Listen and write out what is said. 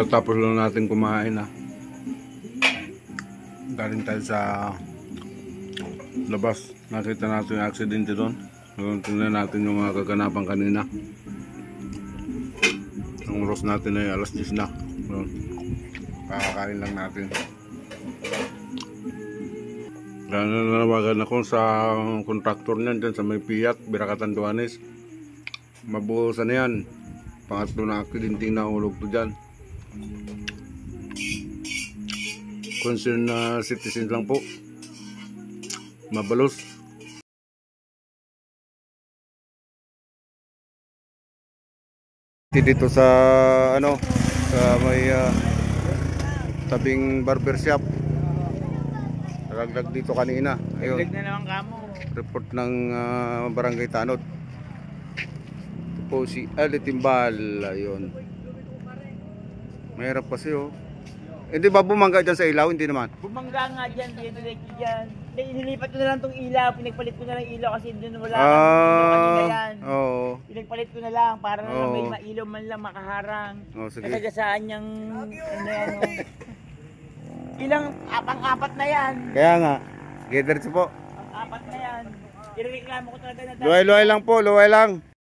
Tapos lang natin kumain na. Galing tayo sa labas. Nakita natin yung aksidente doon. Tingnan natin yung mga kaganapan kanina. Ang oras natin ay alas 10 na. Kakakain lang natin. Nanawagan ako sa kontraktor niyan dyan sa may Piat, Birakatan Duanes. Mabuhusan na yan. Pangatlo na aksidente na ulog to dyan. Concern na citizen lang po. Mabalos. Dito sa sa may tabing barbershop. Nalaglag dito kanina. Ayun. Nalaglag na naman kamo. Report ng Barangay Tanod. Ito po si Ali Timbal. Ayun. Mahirap kasi oh. Hindi ba bumangga dyan sa ilaw? Hindi naman. Bumangga nga dyan, diretso dyan. Inilipat ko na lang itong ilaw, pinagpalit ko na lang ilaw kasi doon wala kanina yan. Oo. Pinagpalit ko na lang para na lang may mailaw man lang makaharang. Sige. Nasagasaan niyang ano yan. Ilang pang-apat na yan. Kaya nga. Gather po. Pang-apat na yan. Irereklamo ko talaga na Luway-luway lang po, luway lang.